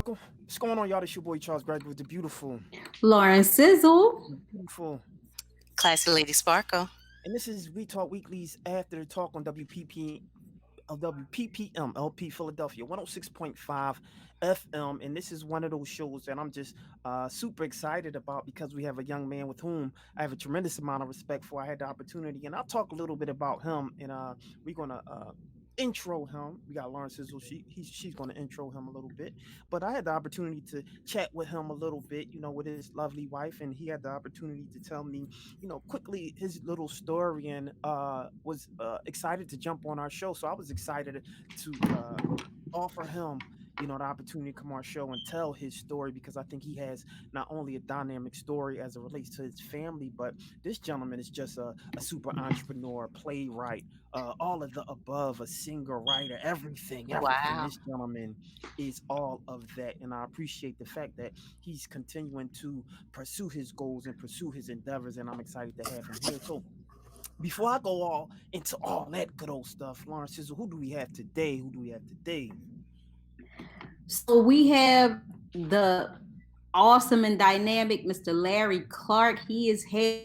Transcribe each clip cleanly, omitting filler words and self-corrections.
Sparkle. What's going on, y'all? This your boy Charles Graduate, the beautiful, Lauren Sizzle. beautiful. Classy Lady Sparkle. And this is We Talk Weekly's After the Talk on WPPM, LP Philadelphia, 106.5 FM. And this is one of those shows that I'm just super excited about because we have a young man with whom I have a tremendous amount of respect for. I had the opportunity, and I'll talk a little bit about him. And we're going to intro him. We got Lauren Sizzle. She's going to intro him a little bit. But I had the opportunity to chat with him a little bit, with his lovely wife. And he had the opportunity to tell me quickly his little story and was excited to jump on our show. So I was excited to offer him, the opportunity to come on our show and tell his story because I think he has not only a dynamic story as it relates to his family, but this gentleman is just a super entrepreneur, playwright, all of the above, a singer, writer, everything. Wow. This gentleman is all of that. And I appreciate the fact that he's continuing to pursue his goals and pursue his endeavors. And I'm excited to have him here. So before I go all into all that good old stuff, Lawrence Sizzle, who do we have today? So we have the awesome and dynamic Mr. Larry Clark. He is head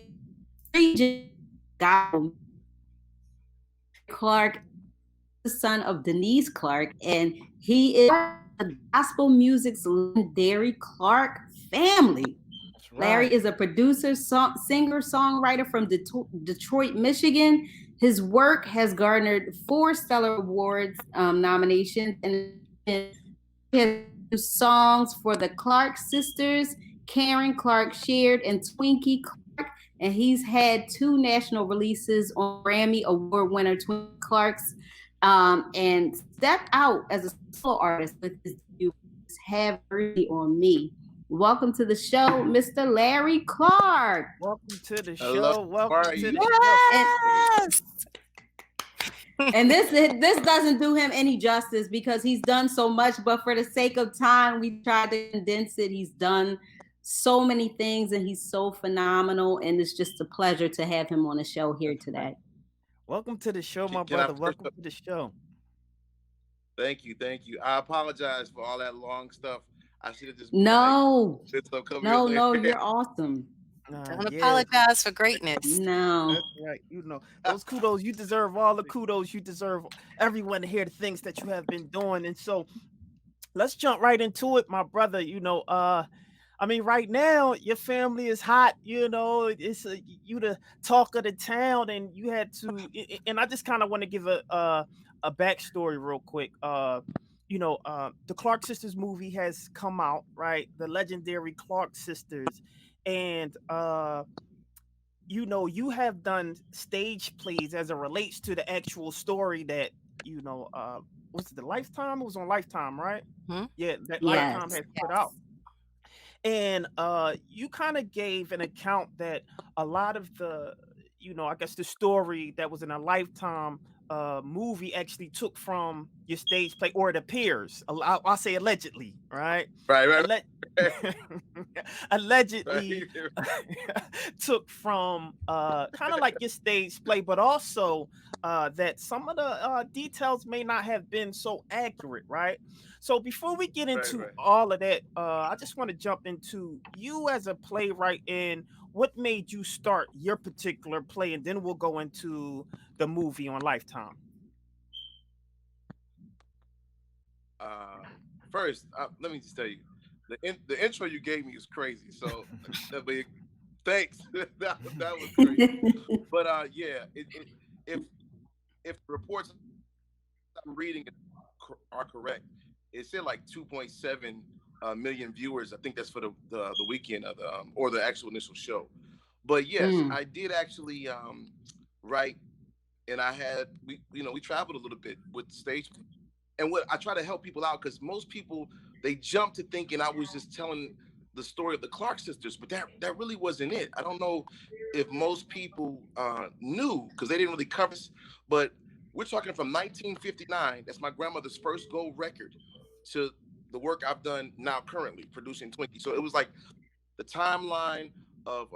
Clark, the son of Denise Clark, and he is the gospel music's legendary Clark family. Right. Larry is a producer, singer, songwriter from Detroit, Michigan. His work has garnered 4 Stellar Awards nominations, and he has songs for the Clark sisters, Karen Clark-Sheard and Twinkie Clark, and he's had 2 national releases on Grammy Award winner Twinkie Clark's, and stepped out as a solo artist with his debut, Have Mercy on Me. Welcome to the show, Mr. Larry Clark. Welcome to the Hello. show. Welcome to the Yes. And this doesn't do him any justice because he's done so much, but for the sake of time, we tried to condense it. He's done so many things and he's so phenomenal, and it's just a pleasure to have him on the show here today. Welcome to the show, my brother. Welcome to the show. Thank you. I apologize for all that long stuff. I should have just No, no, you're awesome. Don't apologize for greatness. No. That's right. Those kudos, you deserve all the kudos. You deserve everyone to hear the things that you have been doing. And so let's jump right into it, my brother. Right now your family is hot, it's you the talk of the town, and you had to, and I just kind of want to give a backstory real quick. The Clark sisters movie has come out, right? The legendary Clark sisters. And you have done stage plays as it relates to the actual story that was it the Lifetime? It was on Lifetime, right? Hmm? Yeah, that Yes. Lifetime has put out. And you kind of gave an account that a lot of the, I guess the story that was in a Lifetime movie actually took from your stage play, or it appears. I'll say allegedly, right? Right. Allegedly took from kind of like your stage play, but also that some of the details may not have been so accurate, right? So before we get into all of that, I just want to jump into you as a playwright and what made you start your particular play, and then we'll go into the movie on Lifetime. First, let me just tell you, the intro you gave me is crazy. So, thanks. that was crazy. But if the reports I'm reading are correct, it said like 2.7 million viewers. I think that's for the weekend of or the actual initial show. But yes, I did actually write, and we traveled a little bit with the stage, and what I try to help people out, because most people, they jump to thinking I was just telling the story of the Clark sisters, but that really wasn't it. I don't know if most people knew, because they didn't really cover this, but we're talking from 1959. That's my grandmother's first gold record, to the work I've done now currently producing Twinkie. So it was like the timeline of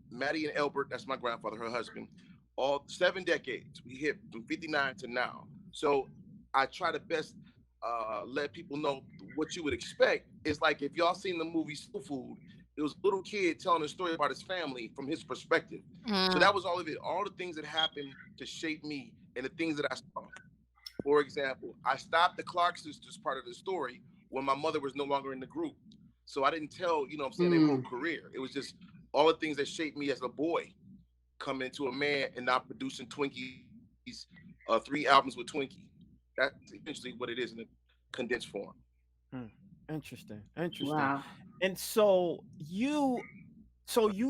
Mattie and Elbert, that's my grandfather, her husband, all 7 decades. We hit from 59 to now. So I try to best let people know what you would expect. It's like if y'all seen the movie Soul Food, it was a little kid telling a story about his family from his perspective. So that was all of it. All the things that happened to shape me and the things that I saw. For example, I stopped the Clark sisters part of the story when my mother was no longer in the group. So I didn't tell, you know what I'm saying, their whole career. It was just all the things that shaped me as a boy coming into a man and now producing Twinkie's 3 albums with Twinkie. That's essentially what it is in a condensed form. Interesting. Interesting. Wow. And so you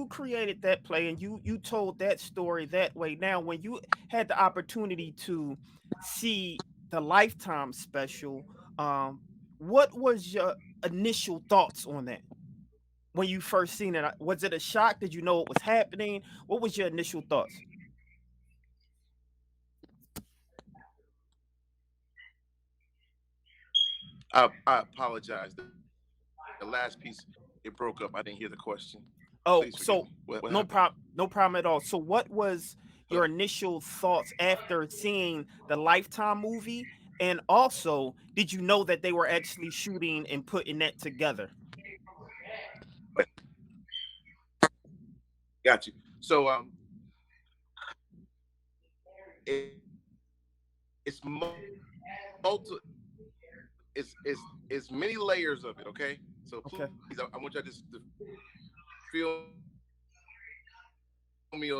created that play and you told that story that way. Now, when you had the opportunity to see the Lifetime special, what was your initial thoughts on that when you first seen it? Was it a shock? Did you know what was happening? What was your initial thoughts? I apologize. The last piece, it broke up. I didn't hear the question. Oh, Please forgive so me. What no happened? problem, no problem at all. So what was your Hello? initial thoughts after seeing the Lifetime movie? And also, did you know that they were actually shooting and putting that together? Got you. So it, it's multi, it's many layers of it. Okay, so please, Okay. I want y'all just to feel me.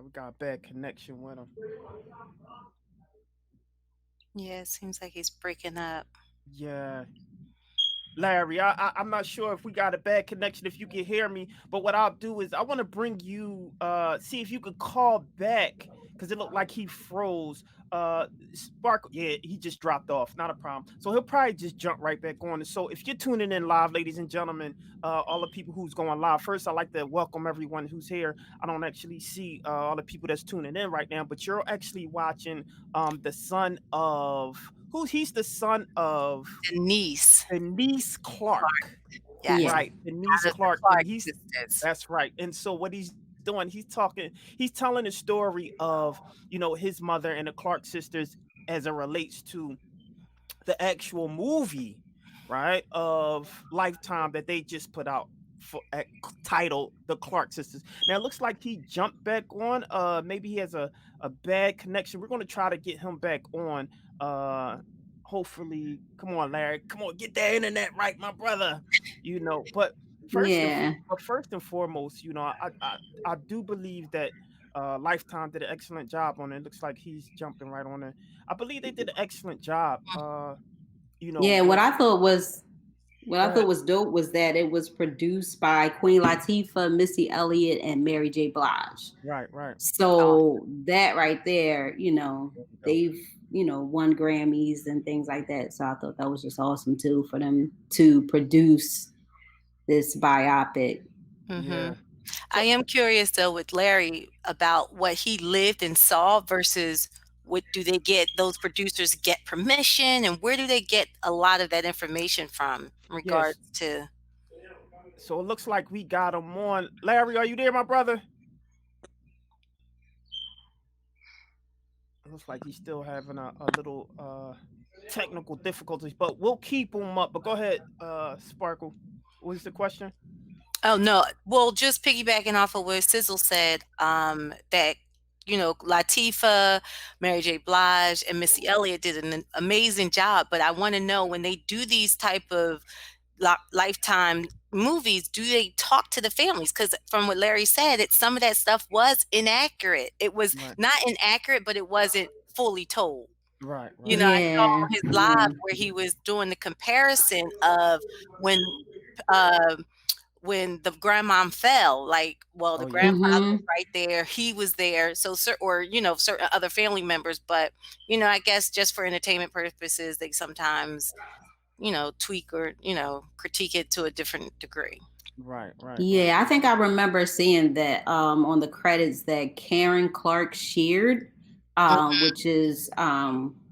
We got a bad connection with them. Yeah, it seems like he's breaking up. Yeah. Larry, I'm not sure if we got a bad connection, if you can hear me, but what I'll do is I want to bring you, see if you could call back because it looked like he froze. Sparkle, yeah, he just dropped off. Not a problem. So he'll probably just jump right back on. And so if you're tuning in live, ladies and gentlemen, all the people who's going live, first I'd like to welcome everyone who's here. I don't actually see all the people that's tuning in right now, but you're actually watching the son of who's he's the son of Denise Denise Clark. Clark. Yes. Yeah. Right, Denise Out of the Clark, and Clark he's sisters. that's right. And so what he's doing, he's telling the story of his mother and the Clark sisters as it relates to the actual movie, right, of Lifetime that they just put out titled The Clark Sisters. Now it looks like he jumped back on. Maybe he has a bad connection. We're going to try to get him back on. Hopefully, come on, Larry, come on, get that internet right, my brother. But Yeah. first and foremost, I do believe that Lifetime did an excellent job on it. It looks like he's jumping right on it. I believe they did an excellent job. Yeah. With What go I thought ahead. was dope was that it was produced by Queen Latifah, Missy Elliott, and Mary J. Blige. Right, right. So that right there, There we go. they've won Grammys and things like that. So I thought that was just awesome too for them to produce this biopic. Yeah. I So am curious though with Larry about what he lived and saw versus what do they get those producers get permission and where do they get a lot of that information from in yes. regards to So it looks like we got him on. Larry, are you there, my brother? It looks like he's still having a little technical difficulties, but we'll keep him up. But go ahead, Sparkle. What was the question? Oh no, well, just piggybacking off of what Sizzle said, that Latifah, Mary J. Blige, and Missy Elliott did an amazing job. But I want to know when they do these type of Lifetime movies, do they talk to the families? Because from what Larry said, some of that stuff was inaccurate. It was Right, not inaccurate, but it wasn't fully told. right, right. I saw Yeah. his Yeah. live where he was doing the comparison of when. Uh, when the grandmom fell, like, well, the Oh yeah. grandfather was Mm-hmm. right there, he was there, so or certain other family members, but I guess just for entertainment purposes, they sometimes tweak or critique it to a different degree. Right, right, right. Yeah, I think I remember seeing that on the credits that Karen Clark-Sheard, which is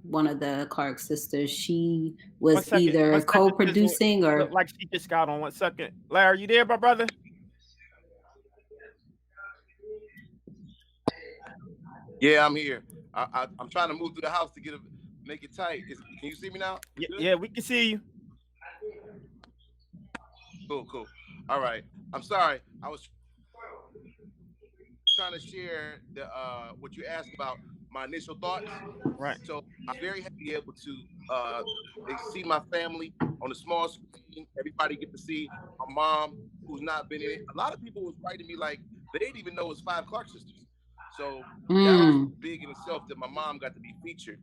one of the Clark sisters, she One was second. One either second, Sizzle. co-producing Look or like she just got on. 1 second. Larry, you there, my brother? Yeah, I'm here. I'm trying to move through the house to make it tight. Can you see me now? Yeah, we can see you. Cool. All right. I'm sorry. I was trying to share what you asked about my initial thoughts. Right. So I'm very happy to be able to see my family on the small screen. Everybody get to see my mom, who's not been in it. A lot of people was writing me like they didn't even know it was 5 Clark sisters. So that was big in itself that my mom got to be featured.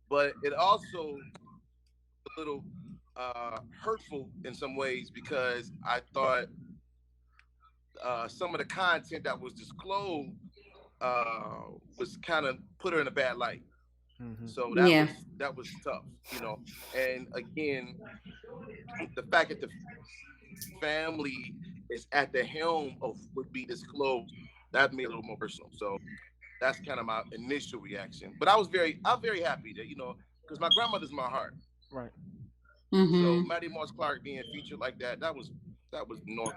But it also a little hurtful in some ways because I thought some of the content that was disclosed was kind of put her in a bad light. So that was tough, you know. And again, the fact that the family is at the helm of what be disclosed, that made it a little more personal. So that's kind of my initial reaction. But I'm very happy that, you know, because my grandmother's my heart. Right. So Mattie Moss Clark being featured like that was normal.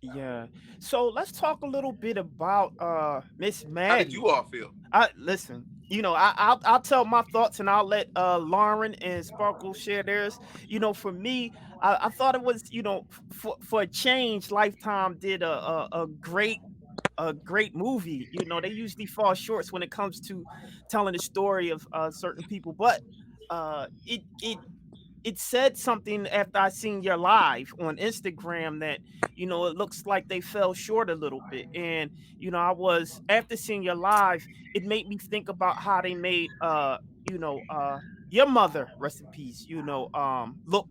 Yeah. So let's talk a little bit about Miss Mattie. How did you all feel? Listen, you know, I'll tell my thoughts and I'll let Lauren and Sparkle share theirs. You know, for me, I thought it was, you know, for a change, Lifetime did a great movie. You know, they usually fall short when it comes to telling the story of certain people, but it said something after I seen your live on Instagram that, you know, it looks like they fell short a little bit. And, you know, after seeing your live, it made me think about how they made your mother, rest in peace, you know, look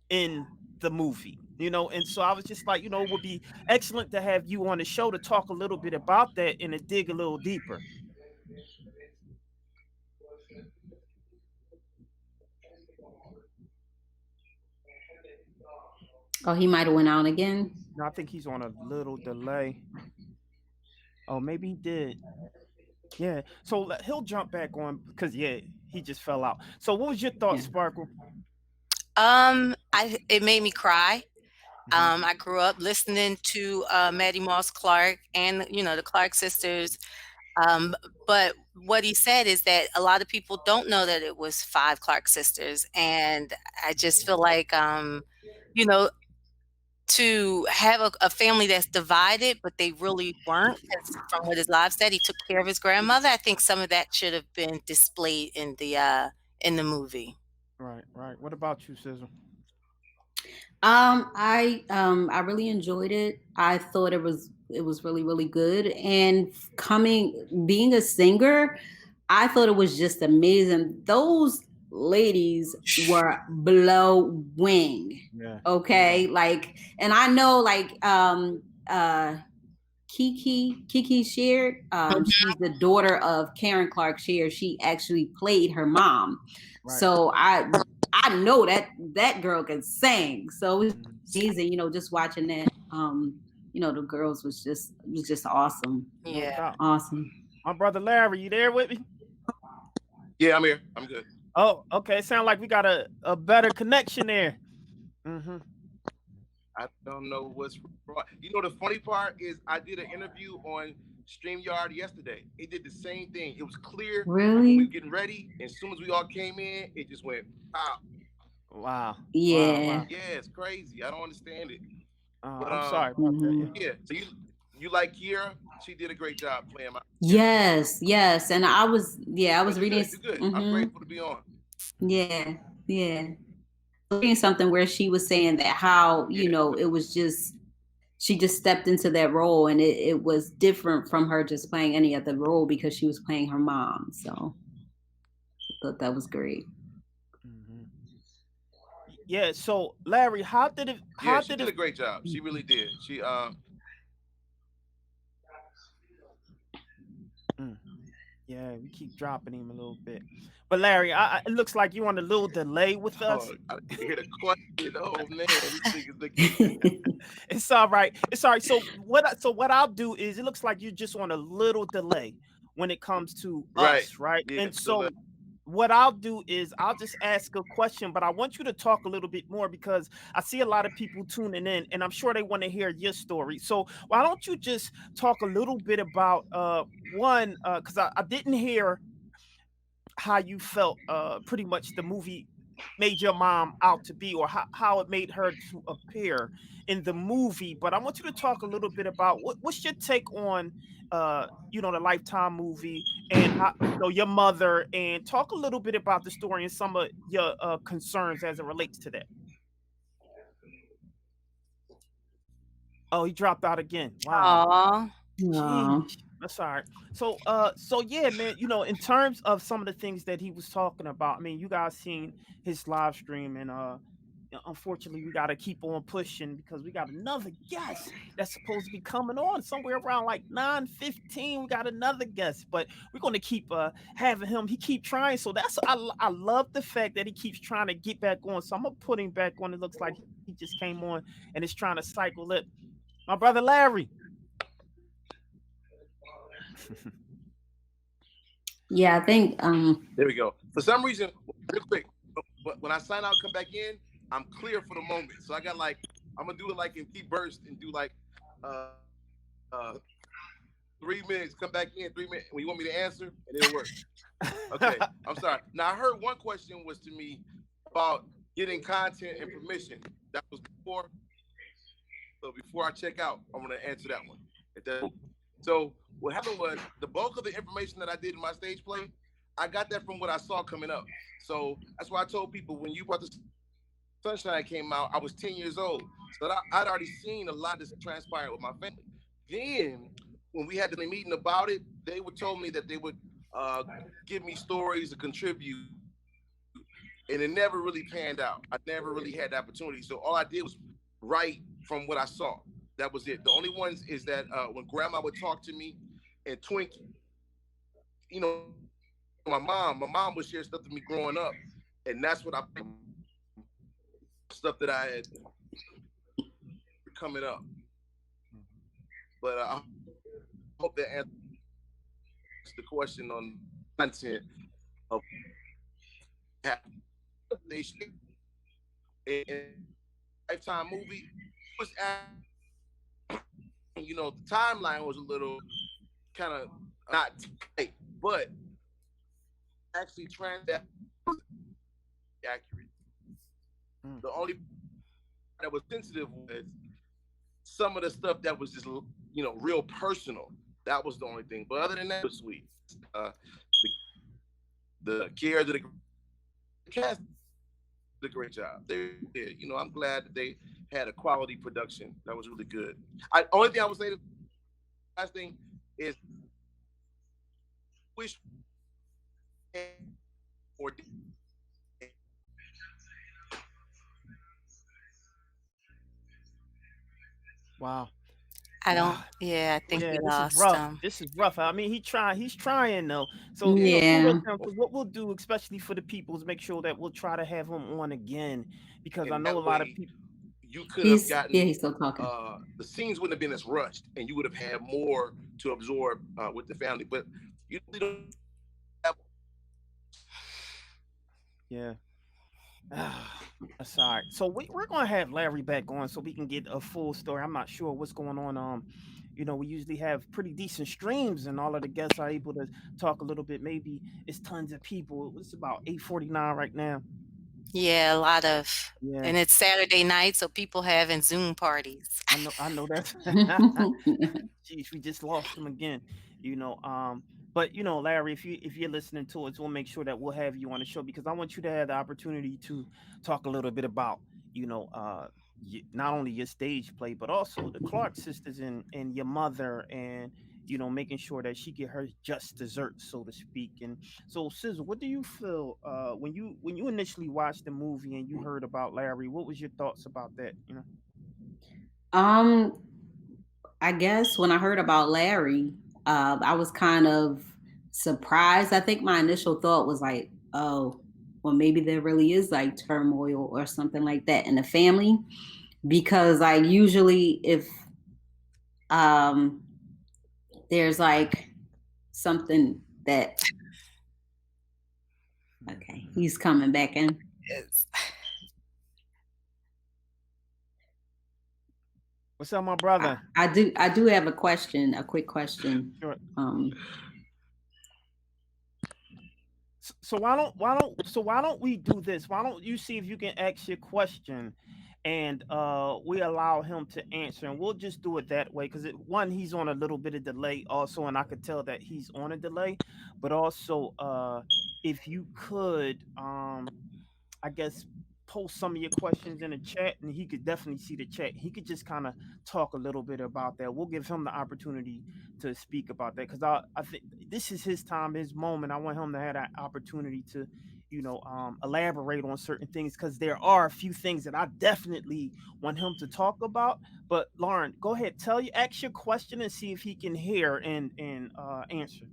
in the movie. You know, and so I was just like, you know, it would be excellent to have you on the show to talk a little bit about that and to dig a little deeper. Oh, he might have went out again. No, I think he's on a little delay. Oh, maybe he did. Yeah. So he'll jump back on because he just fell out. So what was your thoughts, Sparkle? It made me cry. I grew up listening to Mattie Moss Clark and, you know, the Clark sisters. But what he said is that a lot of people don't know that it was 5 Clark sisters. And I just feel like, you know, to have a family that's divided, but they really weren't. From what his live said, he took care of his grandmother. I think some of that should have been displayed in the movie. Right. What about you, Sizzle? I really enjoyed it. I thought it was really, really good. And being a singer, I thought it was just amazing. Those ladies were blowing. Yeah. Okay. Like, and I know like Clark-Sheard, she's the daughter of Karen Clark-Sheard. She actually played her mom. Right. So I know that girl can sing. So it was amazing, you know, just watching that. You know, the girls was just awesome. Yeah. Awesome. My brother Larry, you there with me? Yeah, I'm here. I'm good. Oh, okay. Sound like we got a better connection there. I don't know what's wrong. You know, the funny part is I did an interview on StreamYard yesterday. It did the same thing. It was clear. Really? We were getting ready. And as soon as we all came in, it just went pop. Wow. Yeah. Wow. Yeah, it's crazy. I don't understand it. But, I'm sorry about that. Yeah. So you like Kiera? She did a great job playing my. Yes. And I was reading. Good. I'm grateful to be on. Yeah. Reading something where she was saying that how, you know, it was just, she just stepped into that role and it was different from her just playing any other role because she was playing her mom. So I thought that was great. Yeah. So Larry, how did it? She did a great job. She really did. She Yeah, we keep dropping him a little bit. But Larry, it looks like you on a little delay with us. I didn't hear the question. Oh man, this thing is looking. It's all right. So what I'll do is, it looks like you're just on a little delay when it comes to us, right? Yeah, and so what I'll do is I'll just ask a question, but I want you to talk a little bit more because I see a lot of people tuning in and I'm sure they want to hear your story. So why don't you just talk a little bit about one, because I didn't hear how you felt pretty much the movie made your mom out to be, or how it made her to appear in the movie. But I want you to talk a little bit about what's your take on the Lifetime movie, and how your mother, and talk a little bit about the story and some of your concerns as it relates to that. Oh, he dropped out again. Wow. Aw. Jeez, Oh, that's all right. So yeah, man, in terms of some of the things that he was talking about, I mean, you guys seen his live stream, and unfortunately, we got to keep on pushing because we got another guest that's supposed to be coming on somewhere around like 9:15. We got another guest, but we're going to keep having him. He keep trying, so I love the fact that he keeps trying to get back on. So I'm gonna put him back on. It looks like he just came on and is trying to cycle it. My brother Larry. yeah, I think There we go. For some reason, real quick, but when I sign out, come back in, I'm clear for the moment. So I got like, I'm gonna do it like in deep burst and do like uh, uh 3 minutes, come back in 3 minutes when you want me to answer, and it'll work. Okay, I'm sorry. Now I heard one question was to me about getting content and permission. That was before. So before I check out, I'm gonna answer that one. So what happened was the bulk of the information that I did in my stage play, I got that from what I saw coming up. So that's why I told people when you brought the Sunshine came out, I was 10 years old. So I'd already seen a lot that's transpired with my family. Then when we had the meeting about it, they would told me that they would give me stories to contribute, and it never really panned out. I never really had the opportunity. So all I did was write from what I saw. That was it. The only ones is that when grandma would talk to me and Twinkie, you know, my mom would share stuff to me growing up. And that's what I stuff that I had coming up. But I hope that answers the question on content of they in Lifetime movie was the timeline was a little kind of not tight, but actually accurate. The only that was sensitive was some of the stuff that was just real personal. That was the only thing. But other than that, it was sweet. The care of the cast did a great job. They did. I'm glad that they had a quality production. That was really good. Only thing I would say, the last thing is, wish or Wow. I Wow. don't, yeah, I think Yeah, we this is lost rough. him. This is rough. I mean, he's trying though. So, kudos yeah, to him. 'Cause what we'll do, especially for the people, is make sure that we'll try to have him on again, because I and know a that lot of way people. you could have gotten he's still talking. the scenes wouldn't have been as rushed, and you would have had more to absorb with the family. But you don't have. Yeah. That's all right. So we're gonna have Larry back on so we can get a full story. I'm not sure what's going on. We usually have pretty decent streams, and all of the guests are able to talk a little bit. Maybe it's tons of people. It's about 8:49 right now. Yeah, a lot of, Yeah, and it's Saturday night, so people having Zoom parties. I know that. Jeez, we just lost him again. But Larry, if you're listening to us, we'll make sure that we'll have you on the show, because I want you to have the opportunity to talk a little bit about, not only your stage play, but also the Clark sisters, and your mother, and making sure that she get her just dessert, so to speak. And so, Sizzle, what do you feel when you initially watched the movie and you heard about Larry? What was your thoughts about that? um, I guess when I heard about Larry, I was kind of surprised. I think my initial thought was like, oh, well, maybe there really is like turmoil or something like that in the family, because like usually if um there's like something that, okay, he's coming back in. Yes. What's up, my brother? I do have a quick question. Sure. Um, why don't we do this? Why don't you see if you can ask your question, and we allow him to answer, and we'll just do it that way because one, he's on a little bit of delay also, and I could tell that he's on a delay, but also if you could I guess post some of your questions in the chat, and he could definitely see the chat. He could just kind of talk a little bit about that. We'll give him the opportunity to speak about that because I think this is his time, his moment. I want him to have that opportunity to, elaborate on certain things because there are a few things that I definitely want him to talk about. But Lauren, go ahead, ask your question and see if he can hear and answer.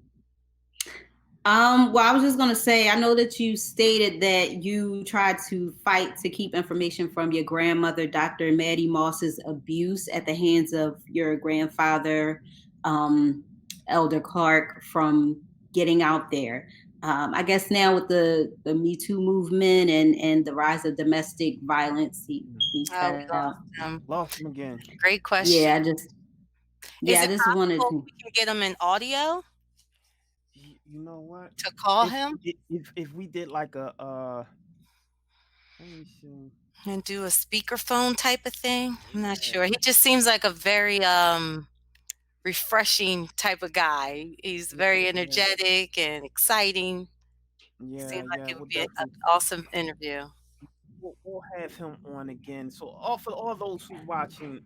Well, I was just gonna say, I know that you stated that you tried to fight to keep information from your grandmother, Dr. Mattie Moss's abuse at the hands of your grandfather, Elder Clark, from getting out there. I guess now with the Me Too movement and the rise of domestic violence, he Lost him again. Great question. Yeah, I just wanted to. We can get him in audio. You know what? To call him? If we did like a let me see. And do a speakerphone type of thing. I'm not sure. He just seems like a very refreshing type of guy. He's very energetic and exciting. Yeah, seems like it would be definitely. an awesome interview. We'll have him on again. So for all those who's watching,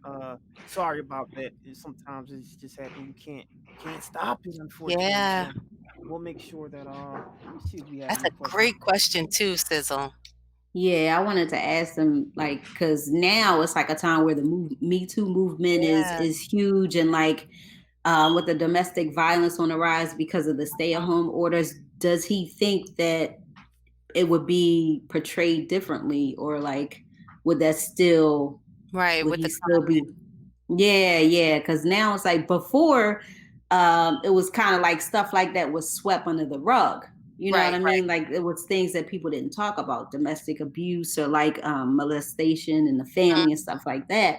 sorry about that. Sometimes it's just happening. You can't stop it, unfortunately. Yeah. So we'll make sure that let me see if we have. That's a great question too, Sizzle. Yeah, I wanted to ask them, like, because now it's like a time where the Me Too movement is huge, and like with the domestic violence on the rise because of the stay-at-home orders, does he think that it would be portrayed differently, or like would that still would he still be? Yeah, because now it's like before it was kind of like stuff like that was swept under the rug. You know what I mean? Like it was things that people didn't talk about, domestic abuse or like molestation in the family and stuff like that.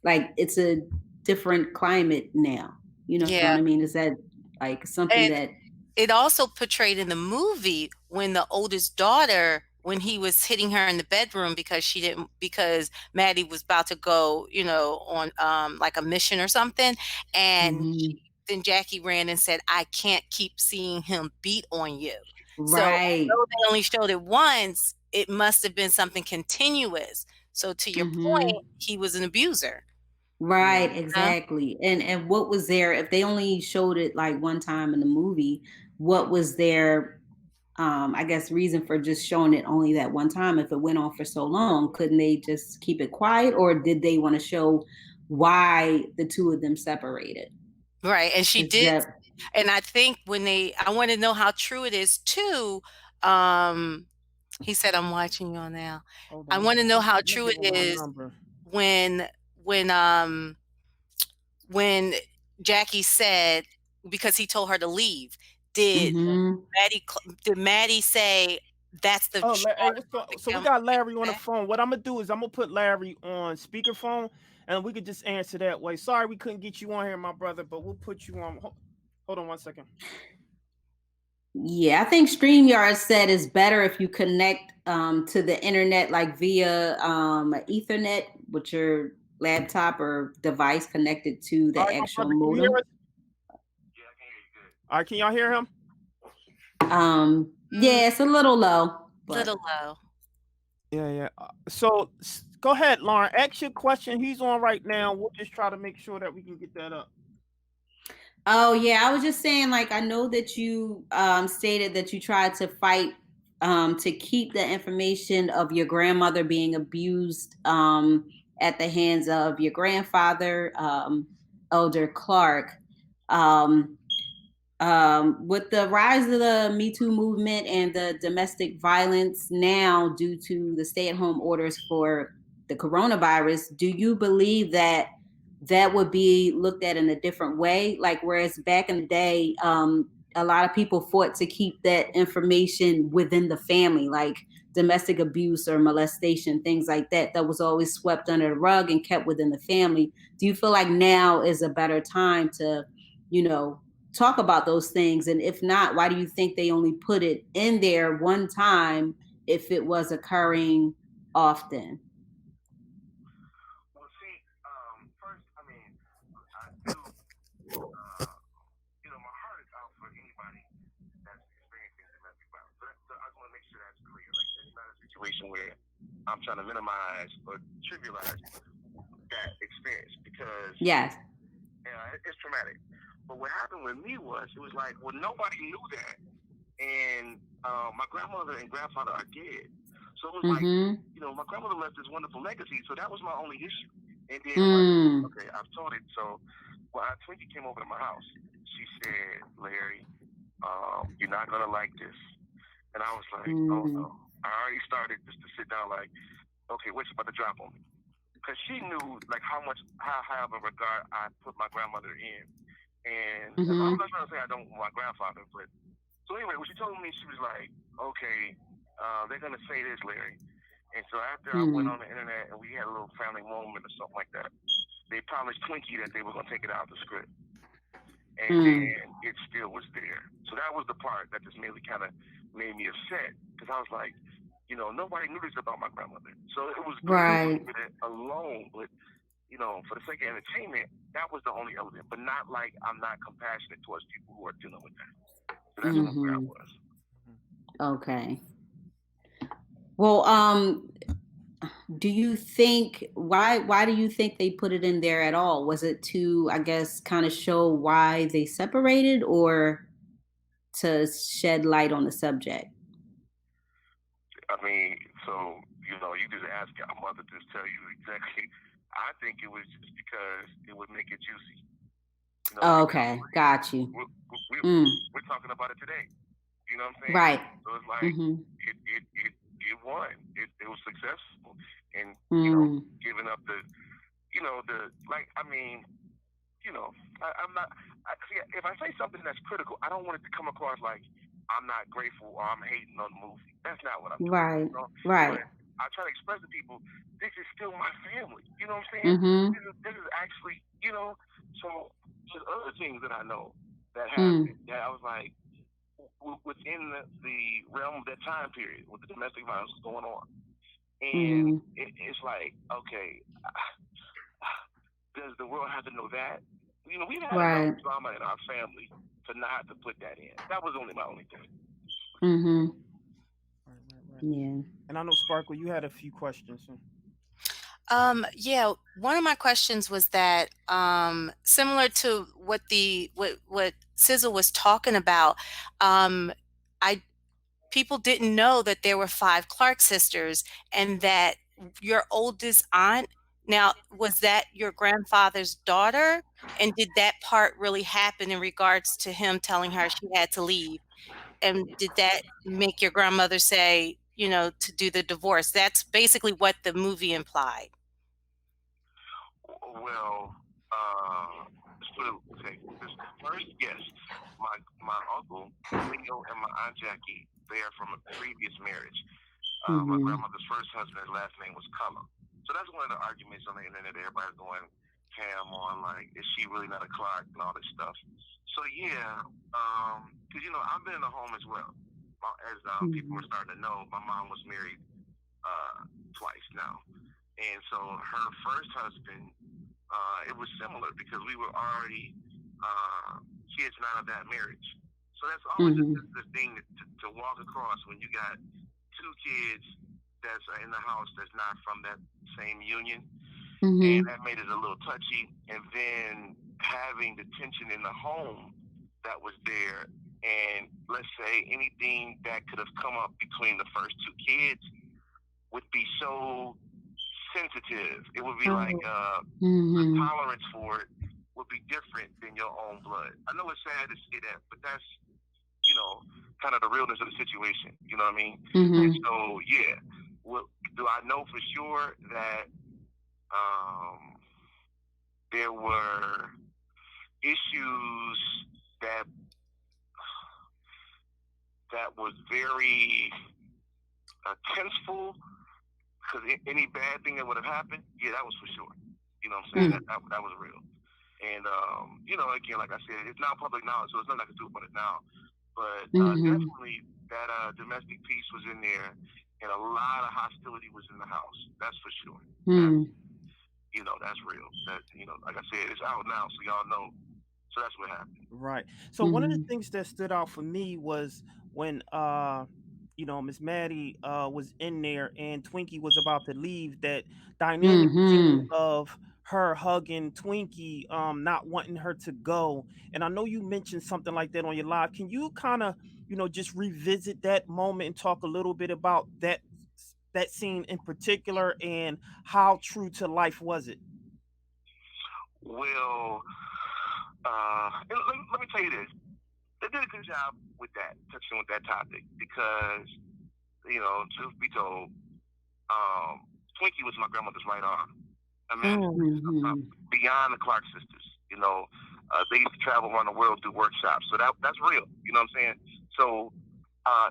Like it's a different climate now. You know what I mean? Is that like something that it also portrayed in the movie when the oldest daughter, when he was hitting her in the bedroom because Mattie was about to go, on like a mission or something. And then Jackie ran and said, "I can't keep seeing him beat on you." Right. So they only showed it once. It must have been something continuous. So to your point, he was an abuser. Right, exactly. And what was there, if they only showed it like one time in the movie, what was their I guess reason for just showing it only that one time? If it went on for so long, couldn't they just keep it quiet, or did they want to show why the two of them separated? Right, and she did. And I think I want to know how true it is too. He said, "I'm watching you now." I want to know how true it is when Jackie said, because he told her to leave, did Mattie say that's the so we got Larry on the phone. What I'm gonna do is I'm gonna put Larry on speakerphone and we could just answer that way. Sorry we couldn't get you on here, my brother, but we'll put you on. Hold on 1 second. Yeah, I think StreamYard said it's better if you connect to the internet, like via Ethernet with your laptop or device connected to the actual modem. All right, can y'all hear him? Yeah, it's a little low. Yeah. So go ahead, Lauren. Ask your question. He's on right now. We'll just try to make sure that we can get that up. Oh yeah, I was just saying, like, I know that you stated that you tried to fight to keep the information of your grandmother being abused at the hands of your grandfather, Elder Clark. With the rise of the Me Too movement and the domestic violence now due to the stay-at-home orders for the coronavirus, do you believe that would be looked at in a different way? Like, whereas back in the day, a lot of people fought to keep that information within the family, like domestic abuse or molestation, things like that, that was always swept under the rug and kept within the family. Do you feel like now is a better time to, talk about those things? And if not, why do you think they only put it in there one time if it was occurring often? Well, see, first, I mean, I do, my heart is out for anybody that's experiencing domestic violence. So I just want to make sure that's clear. Like, it's not a situation where I'm trying to minimize or trivialize that experience because Yes. it's traumatic. But what happened with me was, it was like, well, nobody knew that. And my grandmother and grandfather are dead. So it was like, my grandmother left this wonderful legacy. So that was my only issue. And then I'm like, okay, I've told it. So when Twinkie came over to my house, she said, Larry, you're not going to like this. And I was like, oh no. I already started just to sit down like, okay, what's about to drop on me? Because she knew like how high of a regard I put my grandmother in. And I'm not trying to say I don't want my grandfather, but so anyway, when she told me, she was like, okay, they're going to say this, Larry. And so after I went on the internet and we had a little family moment or something like that, they promised Twinkie that they were going to take it out of the script. And then it still was there. So that was the part that just really kind of made me upset because I was like, nobody knew this about my grandmother. So it was good to leave it alone. But, for the sake of entertainment, that was the only element. But not like I'm not compassionate towards people who are dealing with that. So that's where I was. Okay. Well, do you think why do you think they put it in there at all? Was it to, I guess, kind of show why they separated or to shed light on the subject? I mean, so, you just ask your mother to tell you exactly. I think it was just because it would make it juicy. Okay, got you. We're talking about it today. You know what I'm saying? Right. So it's like it won. It was successful, and giving up I'm not. See, if I say something that's critical, I don't want it to come across like I'm not grateful or I'm hating on the movie. That's not what I'm doing. Right. Right. But I try to express to people, this is still my family. You know what I'm saying? This is actually, So there's other things that I know that happened that I was like, within the realm of that time period with the domestic violence going on. And it's like, okay, does the world have to know that? We've had enough drama in our family to not have to put that in. That was only my only thing. Right. Yeah. And I know, Sparkle, you had a few questions. Yeah, one of my questions was that similar to what what Sizzle was talking about, people didn't know that there were 5 Clark sisters and that your oldest aunt, now, was that your grandfather's daughter? And did that part really happen in regards to him telling her she had to leave? And did that make your grandmother say, to do the divorce? That's basically what the movie implied. Well, okay. First, yes, my uncle Leo and my aunt Jackie, they are from a previous marriage. My grandmother's first husband, his last name was Color. So that's one of the arguments on the internet. Everybody's going ham on like, is she really not a Clark and all this stuff. So yeah, because I've been in a home as well. As people were starting to know, my mom was married twice now. And so her first husband, it was similar because we were already kids out of that marriage. So that's always the thing to walk across when you got 2 kids that's in the house that's not from that same union. And that made it a little touchy. And then having the tension in the home that was there, and let's say anything that could have come up between the first 2 kids would be so sensitive. It would be like the tolerance for it would be different than your own blood. I know it's sad to say that, but that's kind of the realness of the situation. You know what I mean? And so yeah, well, do I know for sure that there were issues that was very tenseful? Because any bad thing that would have happened, yeah, that was for sure. You know what I'm saying? That was real. And again, like I said, it's now public knowledge, so there's nothing I can do about it now. But definitely that domestic piece was in there, and a lot of hostility was in the house. That's for sure. That's real. That like I said, it's out now, so y'all know. So that's what happened. Right. So one of the things that stood out for me was when Miss Mattie was in there and Twinkie was about to leave, that dynamic scene of her hugging Twinkie, not wanting her to go. And I know you mentioned something like that on your live. Can you kind of, just revisit that moment and talk a little bit about that scene in particular, and how true to life was it? Well, let me tell you this. They did a good job with that, touching with that topic, because, truth be told, Twinkie was my grandmother's right arm. I mean, beyond the Clark sisters, they used to travel around the world do workshops. So that's real. You know what I'm saying? So,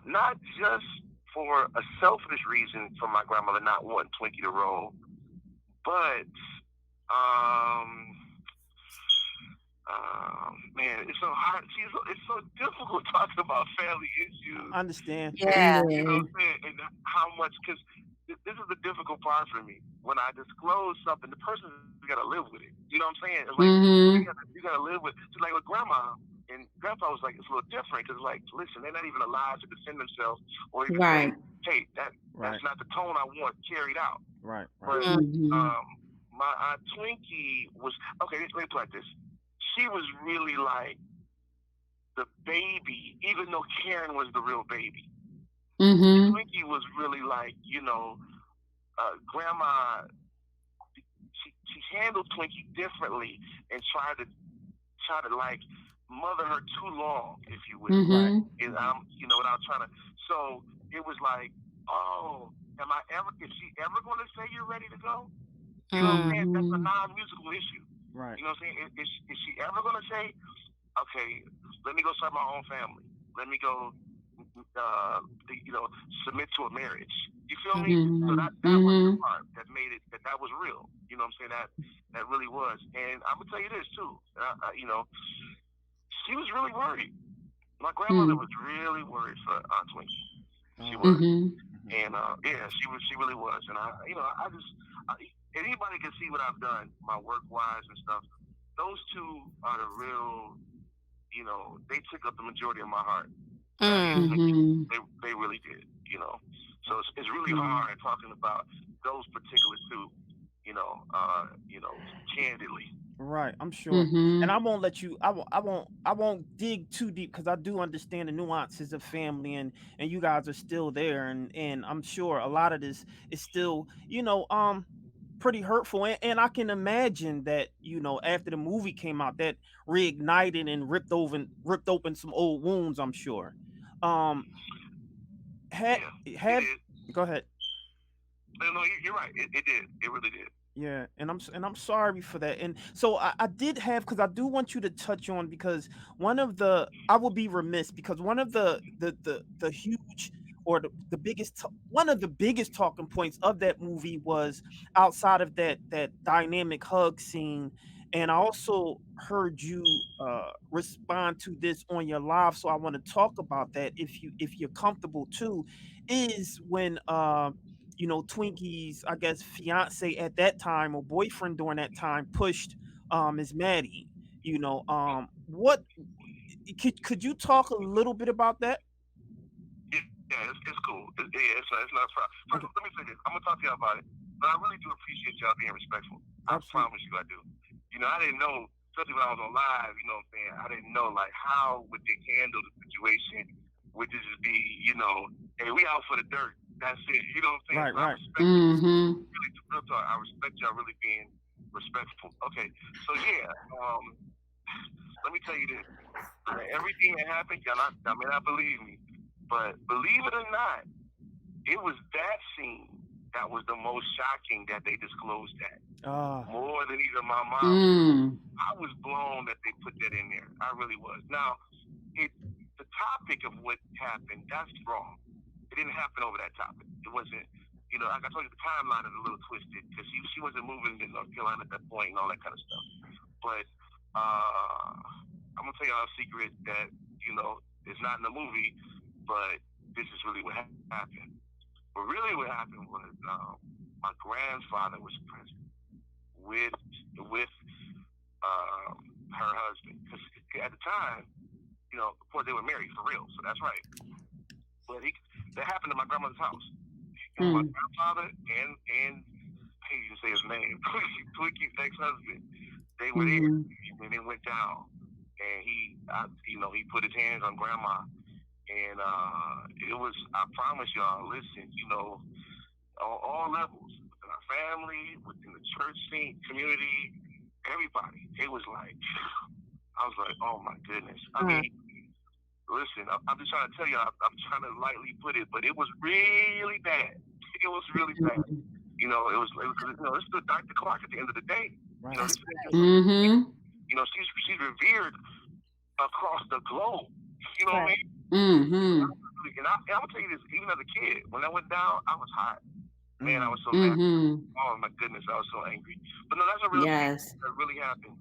not just for a selfish reason for my grandmother not wanting Twinkie to roll, but, man, it's so hard. It's so difficult talking about family issues. I understand. Yeah. You know what I'm saying? And how much, because this is the difficult part for me. When I disclose something, the person's got to live with it. You know what I'm saying? It's like, you got to live with it. So like with grandma and grandpa was like, it's a little different, because like, listen, they're not even alive to defend themselves or even say, hey, that's not the tone I want carried out. Right. But my aunt Twinkie was, okay, let me put it like this. She was really like the baby, even though Karen was the real baby. Twinkie was really like, grandma, she handled Twinkie differently and tried to like mother her too long, if you will. And without trying to. So it was like, oh, is she ever going to say you're ready to go? You know what I'm saying? That's a non-musical issue. Right. You know what I'm saying? Is she ever going to say, okay, let me go start my own family. Let me go, submit to a marriage. You feel me? So that was the part that made it, that was real. You know what I'm saying? That really was. And I'm going to tell you this, too. She was really worried. My grandmother was really worried for Aunt Twinkie. She was. And, she really was. And anybody can see what I've done, my work-wise and stuff. Those two are the real, they took up the majority of my heart. They really did, So it's really hard talking about those particular two, candidly. Right, I'm sure. And I won't let you. I won't dig too deep, because I do understand the nuances of family, and you guys are still there, and I'm sure a lot of this is still, pretty hurtful, and I can imagine that, after the movie came out, that reignited and ripped open some old wounds, I'm sure. Go ahead. No, you're right. It did. It really did. Yeah, and I'm sorry for that. And so I did have, because I do want you to touch on, because I will be remiss, because one of the huge, or the biggest, one of the biggest talking points of that movie was, outside of that dynamic hug scene. And I also heard you respond to this on your live, so I want to talk about that, if you're comfortable too. Is when Twinkie's, I guess, fiance at that time, or boyfriend during that time, pushed Miss Mattie. What could you talk a little bit about that? Yeah, it's cool. It's not a problem. First, let me say this. I'm gonna talk to y'all about it, but I really do appreciate y'all being respectful. I promise you, I do. I didn't know, especially when I was on live. You know what I'm saying? I didn't know like how would they handle the situation. Would it just be, hey, we out for the dirt? That's it. You know what I'm saying? Right. So I respect really, real talk. I respect y'all really being respectful. Okay, so yeah, let me tell you this. Everything that happened, y'all may not believe me, but believe it or not, it was that scene that was the most shocking that they disclosed that. More than even my mom. I was blown that they put that in there. I really was. Now, the topic of what happened, that's wrong. It didn't happen over that topic. It wasn't, like I told you, the timeline is a little twisted, because she wasn't moving to North Carolina at that point and all that kind of stuff. But I'm gonna tell y'all a secret that it's not in the movie, but this is really what happened. But really, what happened was my grandfather was present with her husband, because at the time, of course they were married for real, so that's right. But that happened at my grandmother's house. And my grandfather and I can't even say his name, Twinkie's ex-husband, they were there, and it went down. And he put his hands on Grandma, and it was, I promise y'all, listen, on all levels, within our family, within the church scene, community, everybody. It was like, I was like, oh my goodness. I mean, listen, I'm just trying to tell you, I'm trying to lightly put it, but it was really bad. It was really bad. It was it's the Dr. Clark at the end of the day. Right. She's revered across the globe. You know what I mean? And I'm gonna tell you this, even as a kid, when I went down, I was hot. Man, I was so mad. Oh my goodness, I was so angry. But no, that's a real thing that really happened.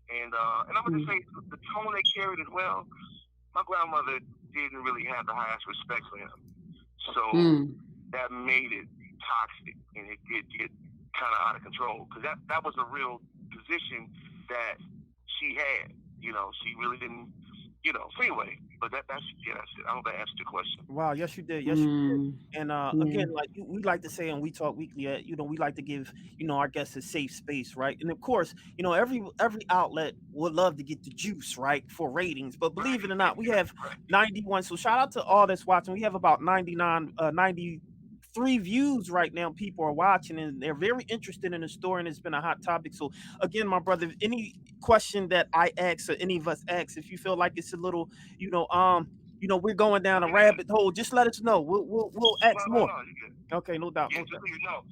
And I'm gonna just say the tone they carried as well. My grandmother didn't really have the highest respect for him, so that made it toxic, and it did get kind of out of control, because that was a real position that she had. She really didn't. So anyway, but that's it. I hope that answered your question. Wow, yes you did. Yes you did. And again, like we like to say, and we talk weekly, we like to give our guests a safe space, right? And of course, every outlet would love to get the juice, right, for ratings. But believe it or not, we have 91. So shout out to all that's watching. We have about 93 views right now. People are watching, and they're very interested in the story, and it's been a hot topic. So again, my brother, any question that I ask or any of us ask, if you feel like it's a little, we're going down a rabbit hole, just let us know. We'll ask more. Okay, no doubt. Yeah, just so you know,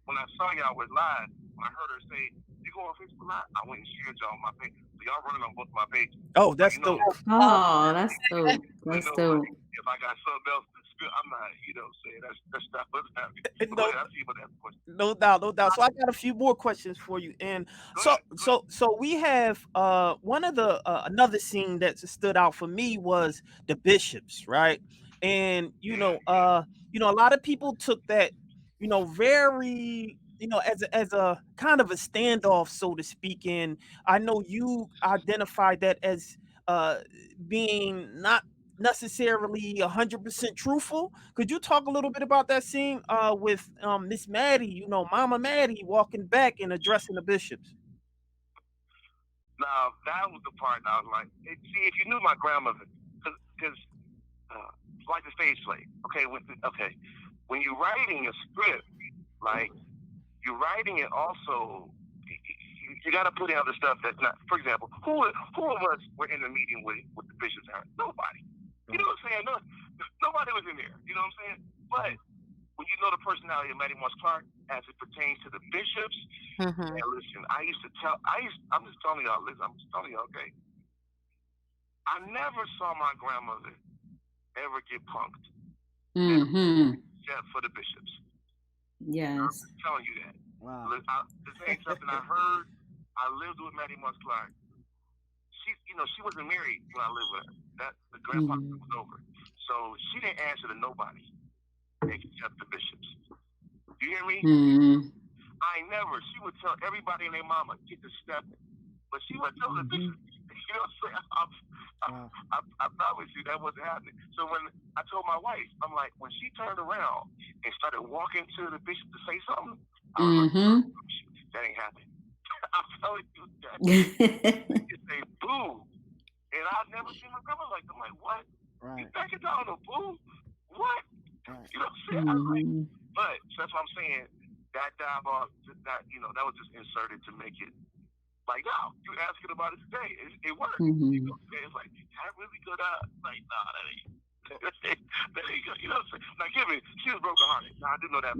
when I saw y'all was live, when I heard her say, "You go on Facebook Live," I went and shared y'all on my page. So y'all running on both my pages. Oh, that's dope. Oh, that's dope. That's dope. If I got something else to spill, I'm not, saying that's not what's happening. No doubt, no doubt. So I got a few more questions for you, and so we have one of the another scene that stood out for me was the bishops, right? And a lot of people took that very as a kind of a standoff, so to speak. And I know you identified that as being not necessarily 100% truthful. Could you talk a little bit about that scene with Miss Mattie, Mama Mattie walking back and addressing the bishops? Now that was the part I was like, see, if you knew my grandmother, because like the stage play, okay, when you're writing a script, like you're writing it also, you got to put in other stuff that's not. For example, who of us were in the meeting with the bishops? Nobody. You know what I'm saying? Nobody was in there. You know what I'm saying? But when you know the personality of Mattie Moss Clark as it pertains to the bishops, and listen, I'm just telling y'all, okay? I never saw my grandmother ever get punked. Except for the bishops. Yes. I'm telling you that. Wow. This ain't something I heard. I lived with Mattie Moss Clark. She wasn't married when I lived with her. The grandpa was over. So she didn't answer to nobody except the bishops. You hear me? She would tell everybody and their mama, get to stepping. But she would tell the bishops. You know what I'm saying? I promise you that wasn't happening. So when I told my wife, I'm like, when she turned around and started walking to the bishop to say something, I was like, that ain't happening. I'm telling you that. You say boo. And I've never seen my grandma like that. I'm like, what? Right. You backing down a boo? What? Right. You know what I'm saying? I'm like, but that's what I'm saying. That dialogue, that was just inserted to make it like, no, you asking about it today. It worked. You know what I'm saying? It's like, that really good out. Like, nah, that ain't. That ain't good. You know what I'm saying? Now, give me, she was brokenhearted. Now, I do know that.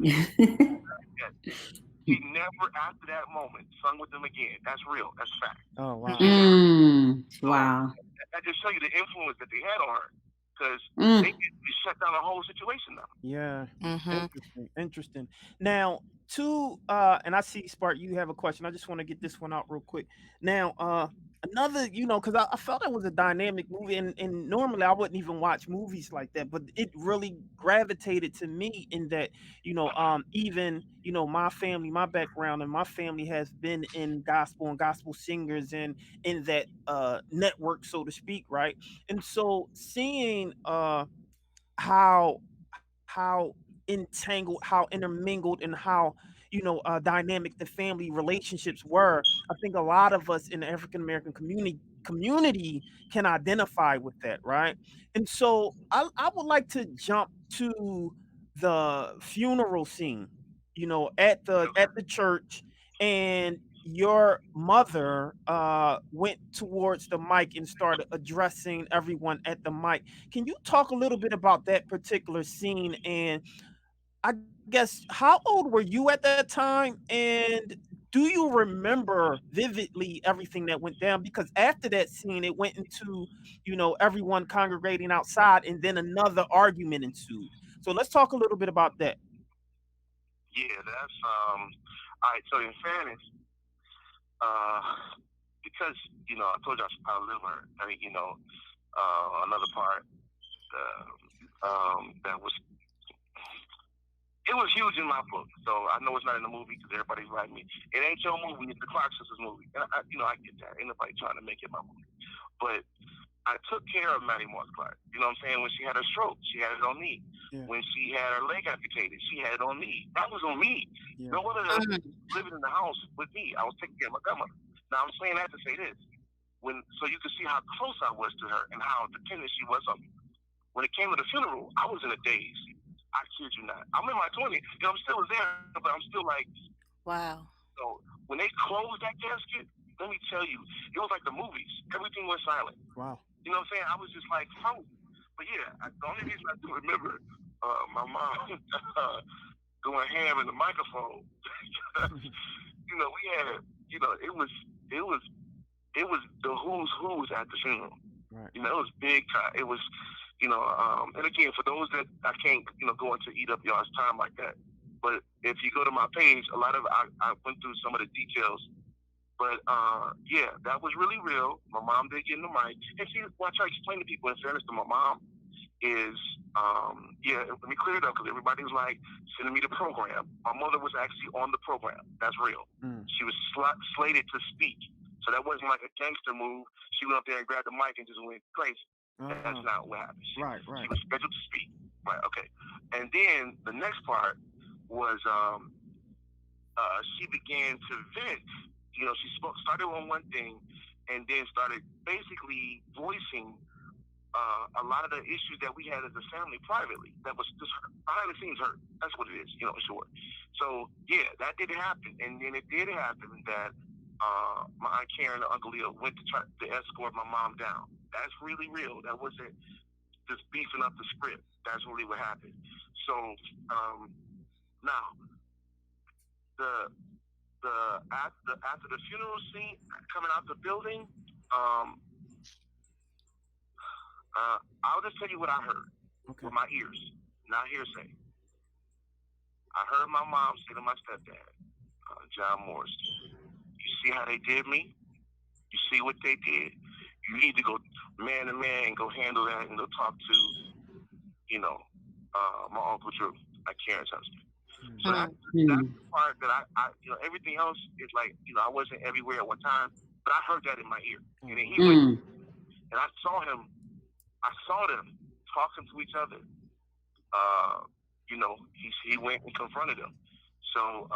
She never, after that moment, sung with them again. That's real. That's fact. Oh, wow. Wow. That just show you the influence that they had on her. Because they shut down the whole situation now. Yeah. Interesting. Now, two and I see Spark, you have a question. I just want to get this one out real quick. Now, another, because I felt it was a dynamic movie, and normally I wouldn't even watch movies like that, but it really gravitated to me in that, even, my family, my background and my family has been in gospel and gospel singers and in that network, so to speak, right? And so seeing how entangled, how intermingled, and how dynamic the family relationships were. I think a lot of us in the African American community can identify with that, right? And so I would like to jump to the funeral scene, at the church, and your mother went towards the mic and started addressing everyone at the mic. Can you talk a little bit about that particular scene? And I guess, how old were you at that time? And do you remember vividly everything that went down? Because after that scene, it went into, everyone congregating outside, and then another argument ensued. So let's talk a little bit about that. Yeah, that's all right. So in fairness, uh, because I told you I live her. I mean, another part that was it was huge in my book. So I know it's not in the movie because everybody's like me. It ain't your movie. It's the Clark sisters movie. And I get that. Ain't nobody trying to make it my movie. But I took care of Mattie Moss Clark. You know what I'm saying? When she had her stroke, she had it on me. Yeah. When she had her leg amputated, she had it on me. That was on me. Yeah. No other living in the house with me. I was taking care of my grandmother. Now I'm saying that to say this. So you can see how close I was to her and how dependent she was on me. When it came to the funeral, I was in a daze. I kid you not. I'm in my 20s. I'm still there, but I'm still like, wow. So when they closed that casket, let me tell you, it was like the movies. Everything went silent. Wow. You know what I'm saying? I was just like, frozen. But yeah, the only reason I do remember my mom going ham in the microphone. We had, it was the who's who's at the funeral. Right. It was big time. It was, and again, for those that I can't, go into eat up y'all's time like that. But if you go to my page, a lot of I went through some of the details. But yeah, that was really real. My mom did get in the mic, and see, what I try to explain to people in fairness to my mom is, yeah, let me clear it up because everybody was like sending me the program. My mother was actually on the program. That's real. She was slated to speak. So that wasn't like a gangster move. She went up there and grabbed the mic and just went crazy. That's not what happened. She was scheduled to speak. Right, okay. And then the next part was she began to vent. She started on one thing and then started basically voicing a lot of the issues that we had as a family privately. That was just behind the scenes hurt. That's what it is, in short. So yeah, that did happen. And then it did happen that my Aunt Karen and Uncle Leo went to try to escort my mom down. That's really real. That wasn't just beefing up the script. That's really what happened. So now after the funeral scene coming out the building, I'll just tell you what I heard with my ears, not hearsay. I heard my mom say to my stepdad, John Morris, you see how they did me? You see what they did? You need to go man to man and go handle that and go talk to, my Uncle Drew, like Karen's husband. So that's the part that I everything else is like, I wasn't everywhere at one time, but I heard that in my ear. And then he went, and I saw them talking to each other. He went and confronted them. So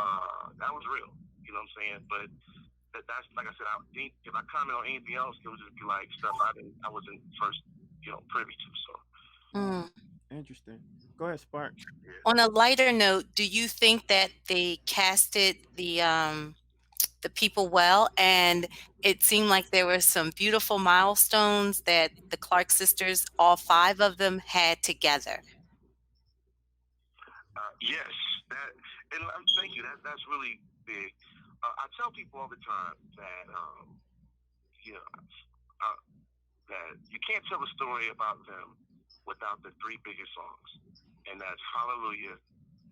that was real. You know what I'm saying? But that's like I said. If I comment on anything else, it would just be like stuff I wasn't first, privy to. So. Interesting. Go ahead, Spark. On a lighter note, do you think that they casted the people well, and it seemed like there were some beautiful milestones that the Clark sisters, all 5 of them, had together? Yes, and thank you. That's really big. I tell people all the time that that you can't tell a story about them without the 3 biggest songs, and that's Hallelujah,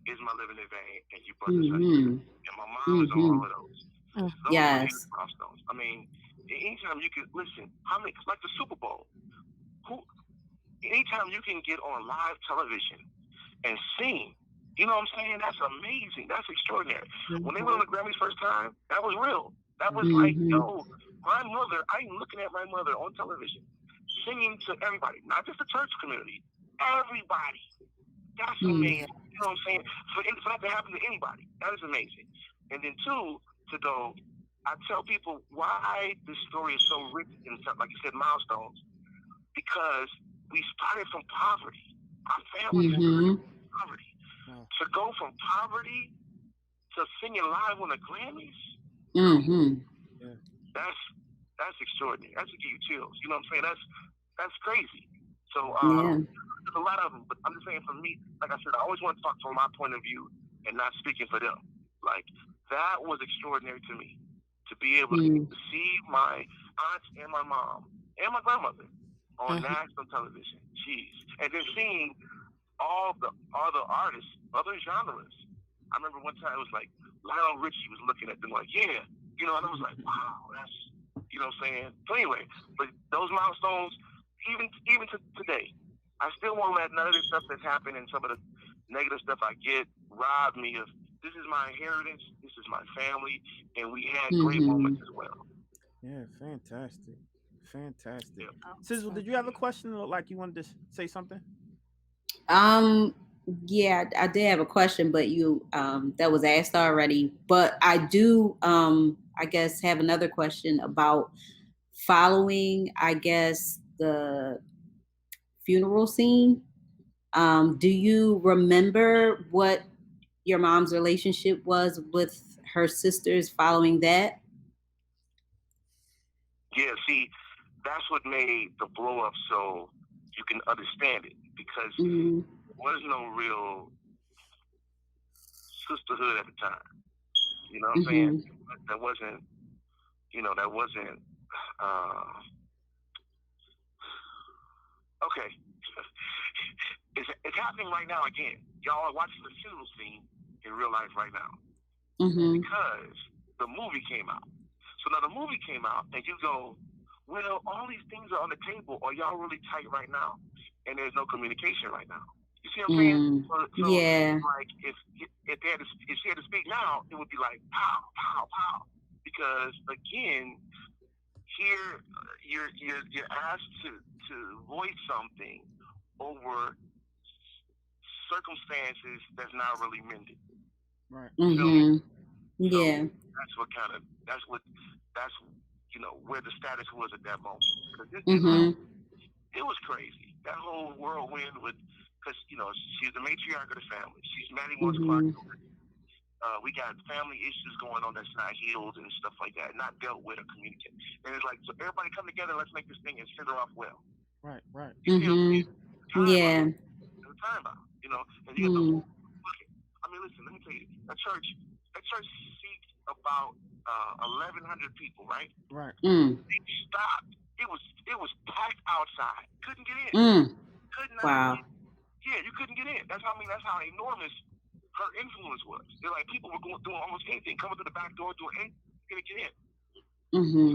Is My Living in Vain, and You Brought the Sunshine. And my mom is on all of those. Those are huge Yes. milestones. I mean, anytime you can listen, how many like the Super Bowl? Who? Anytime you can get on live television and sing, you know what I'm saying? That's amazing. That's extraordinary. When they went on the Grammys first time, that was real. That was like, yo, my mother. I'm looking at my mother on television, singing to everybody, not just the church community, everybody. That's amazing. You know what I'm saying? For that to happen to anybody, that is amazing. And then two, to go, I tell people why this story is so rich in, like you said, milestones. Because we started from poverty. Our family started from poverty. To go from poverty to singing live on the Grammys, that's extraordinary. That's to give you chills. You know what I'm saying? That's crazy. So there's a lot of them, but I'm just saying for me, like I said, I always want to talk from my point of view and not speaking for them. Like that was extraordinary to me to be able to see my aunts and my mom and my grandmother on national television. Jeez. And then seeing all the artists, other genres. I remember one time it was like Lionel Richie was looking at them like, yeah, you know, and I was like, wow, that's, you know what I'm saying? So anyway, but those milestones, even to today, I still won't let none of this stuff that's happened and some of the negative stuff I get rob me of, this is my inheritance, this is my family, and we had great moments as well. Yeah, fantastic. Fantastic. Yeah. Sizzle, did you have a question? Look like you wanted to say something? Yeah, I did have a question, but you that was asked already. But I do I guess have another question about following, I guess, the funeral scene. Do you remember what your mom's relationship was with her sisters following that? Yeah, see, that's what made the blow up so you can understand it, because there was no real sisterhood at the time. You know what I'm saying? That wasn't, okay. It's happening right now again. Y'all are watching the funeral scene in real life right now. Because the movie came out. So now the movie came out, and you go, well, all these things are on the table. Are y'all really tight right now? And there's no communication right now. You see what I'm saying? So like if she had to speak now, it would be like pow, pow, pow. Because again, here you're asked to voice something over circumstances that's not really mended. Right. Yeah. That's where the status was at that moment. Because it was crazy. That whole whirlwind because she's the matriarch of the family. She's Mattie Moss Clark. We got family issues going on that's not healed and stuff like that, not dealt with or communicated. And it's like, so everybody come together, let's make this thing and send her off well. Right. You see Yeah. the time out, and you get the whole bucket. I mean, listen, let me tell you, that church seats about 1,100 people, right? Right. They stopped. It was packed outside. Couldn't get in. Could not. Wow. Yeah, you couldn't get in. That's how enormous her influence was. They're like, people were doing almost anything, coming to the back door, doing anything to get in.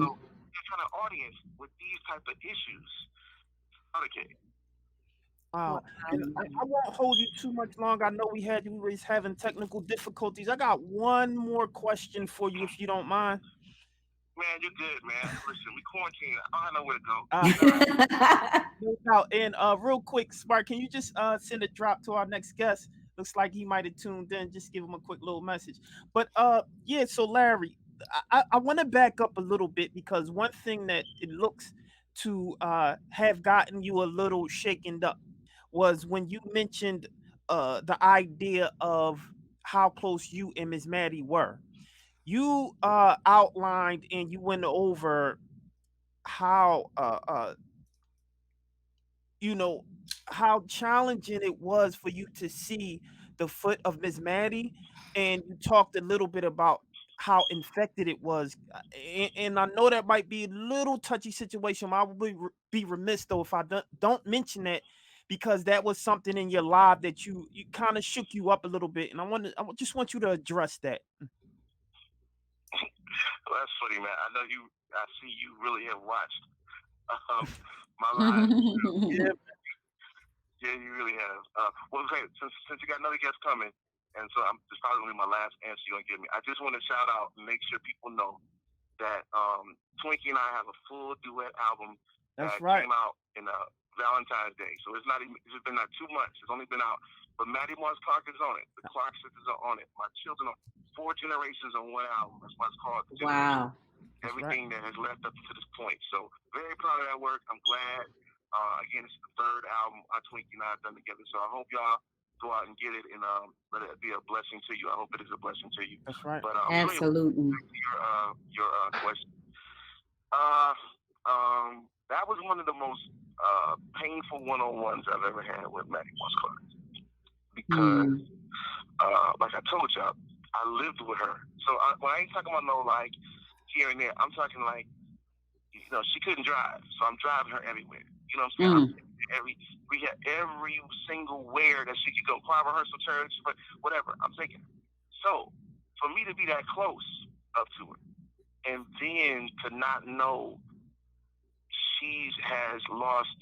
So that kind of audience with these type of issues, okay. Wow. And I won't hold you too much longer. I know we was having technical difficulties. I got one more question for you, if you don't mind. Man, you're good, man. Listen, we quarantine. I don't know where to go. No doubt. And real quick, Spark, can you just send a drop to our next guest? Looks like he might have tuned in. Just give him a quick little message. But yeah, so Larry, I want to back up a little bit, because one thing that it looks to have gotten you a little shaken up was when you mentioned the idea of how close you and Miss Mattie were. You outlined and you went over how how challenging it was for you to see the foot of Miss Mattie, and you talked a little bit about how infected it was. And I know that might be a little touchy situation. I would be remiss though if I don't mention that, because that was something in your life that you kind of shook you up a little bit, and just want you to address that. Well, that's funny, man. I know you. I see you really have watched my live. Yeah, you really have. Well, okay, since you got another guest coming, and so this probably gonna be my last answer you're gonna give me. I just want to shout out and make sure people know that Twinkie and I have a full duet album that came out in Valentine's Day. So it's been not 2 months. It's only been out. But Mattie Moss Clark is on it. The Clark sisters are on it. My children are 4 generations on one album. That's why it's called. Wow. Everything that has led up to this point. So very proud of that work. I'm glad. Again, it's the 3rd album Twinkie and I have done together. So I hope y'all go out and get it and let it be a blessing to you. I hope it is a blessing to you. That's right. But absolutely. Your question. That was one of the most painful one-on-ones I've ever had with Mattie Moss Clark. Because, like I told y'all, I lived with her. So when I ain't talking about no like here and there, I'm talking like, she couldn't drive, so I'm driving her everywhere. You know what I'm saying? We had every single where that she could go, choir rehearsal, church, but whatever. I'm thinking. So for me to be that close up to her, and then to not know she has lost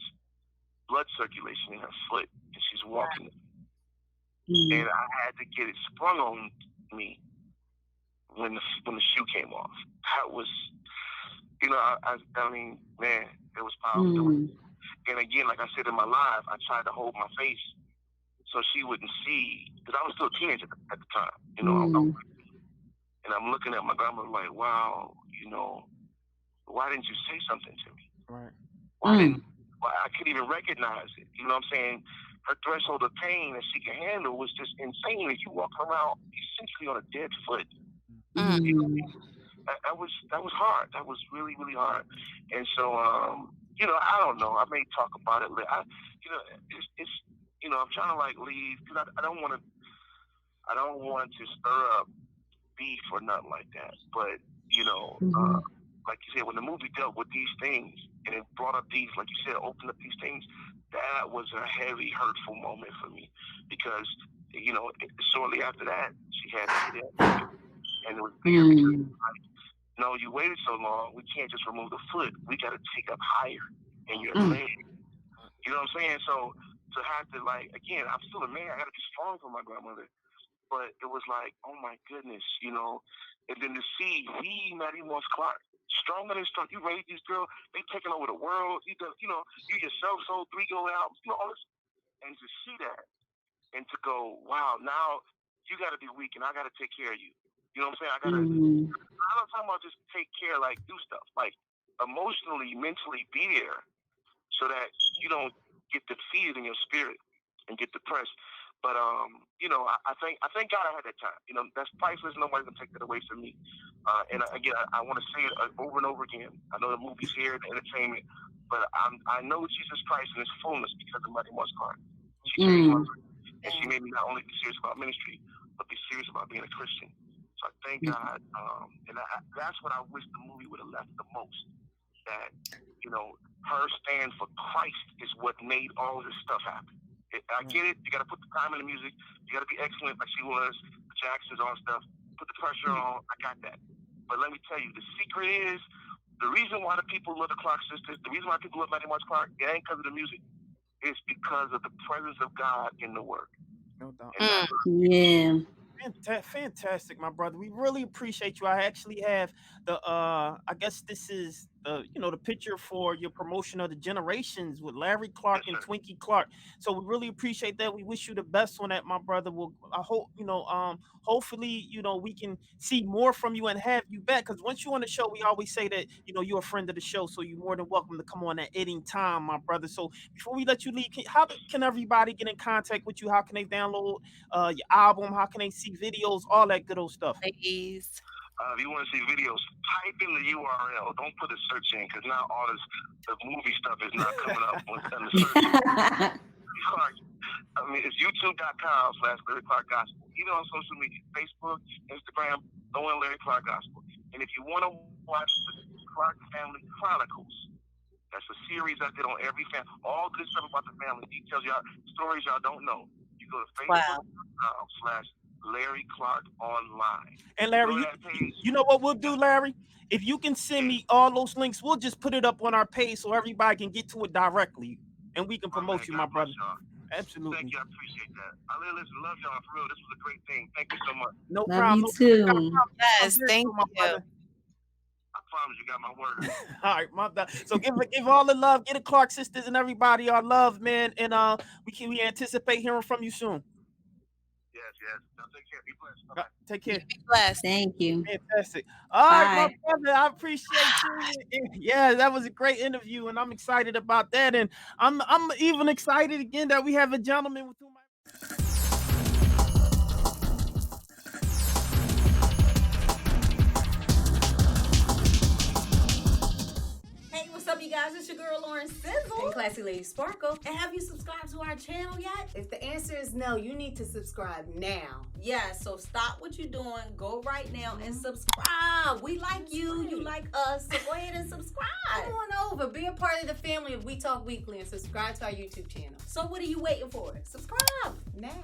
blood circulation in her foot, and she's walking. And I had to get it sprung on me when the shoe came off. That was, I mean, man, it was powerful. And again, like I said in my live, I tried to hold my face so she wouldn't see, because I was still a teenager at the time. And I'm looking at my grandmother like, wow, why didn't you say something to me? Right. Why I couldn't even recognize it. You know what I'm saying? Her threshold of pain that she could handle was just insane. If you walk around essentially on a dead foot, that was hard. That was really, really hard. And so, I don't know. I may talk about it later. It's I'm trying to like leave because I don't want to stir up beef or nothing like that. But like you said, when the movie dealt with these things and it brought up these, like you said, opened up these things, that was a heavy, hurtful moment for me because, shortly after that, she had a kid, and it was there because, like, no, you waited so long, we can't just remove the foot. We got to take up higher in your leg. You know what I'm saying? So to have to, like, again, I'm still a man. I got to be strong for my grandmother. But it was like, oh my goodness, and then to see Mattie Moss Clark, stronger than strong. You raised these girls, they taking over the world. You yourself sold 3 gold albums, all this. And to see that and to go, wow, now you got to be weak and I got to take care of you. You know what I'm saying? I'm not talking about just take care, like do stuff, like emotionally, mentally be there so that you don't get defeated in your spirit and get depressed. But I thank God I had that time. That's priceless. Nobody's gonna take that away from me. And again, I want to say it over and over again. I know the movie's here, the entertainment, but I know Jesus Christ in His fullness because of Mattie Moss Clark. She changed my life, and she made me not only be serious about ministry, but be serious about being a Christian. So I thank God, and that's what I wish the movie would have left the most. That her stand for Christ is what made all this stuff happen. I get it. You got to put the time in the music. You got to be excellent like she was. The Jacksons, all stuff. Put the pressure on. I got that. But let me tell you, the secret is the reason why the people love the Clark sisters. The reason why people love Mattie Moss Clark. It ain't because of the music. It's because of the presence of God in the work. No doubt. Yeah. Fantastic, my brother. We really appreciate you. I actually have the I guess this is the picture for your promotion of the Generations with Larry Clark and Twinkie Clark. So we really appreciate that. We wish you the best on that, my brother. I hope hopefully we can see more from you and have you back, because once you're on the show, we always say that you're a friend of the show, so you're more than welcome to come on at any time, my brother. So before we let you leave, how can everybody get in contact with you? How can they download your album? How can they see videos, all that good old stuff? Please. If you want to see videos, type in the URL. Don't put a search in, because now all the movie stuff is not coming up on the search. I mean, it's youtube.com/Larry Clark Gospel. Even on social media, Facebook, Instagram, throw in Larry Clark Gospel. And if you want to watch the Clark Family Chronicles, That's a series I did on every family. All this stuff about the family, details, y'all, stories y'all don't know. You go to Facebook.com/Larry Clark Online. And Larry, you know what we'll do, Larry? If you can send me all those links, we'll just put it up on our page so everybody can get to it directly, and we can promote you, my brother. Absolutely. Thank you. I appreciate that. I listen, love y'all for real. This was a great thing. Thank you so much. No Love problem. you too. Yes, thank you. I promise you got my word. All right, my bad. So give all the love, get the Clark sisters and everybody our love, man. And we anticipate hearing from you soon. Yes. Now take care. Be blessed. Bye-bye. Take care. Be blessed. Thank you. Fantastic. All right, Bye. my brother, I appreciate you. Yeah, that was a great interview, and I'm excited about that. And I'm even excited again that we have a gentleman with whom What's up, you guys? It's your girl Lauren Sizzle and Classy Lady Sparkle. And have you subscribed to our channel yet? If the answer is no, you need to subscribe now. Yeah, so stop what you're doing, go right now and subscribe. We like you, you like us, so go ahead and subscribe. Come on over, be a part of the family of We Talk Weekly and subscribe to our YouTube channel. So what are you waiting for? Subscribe now.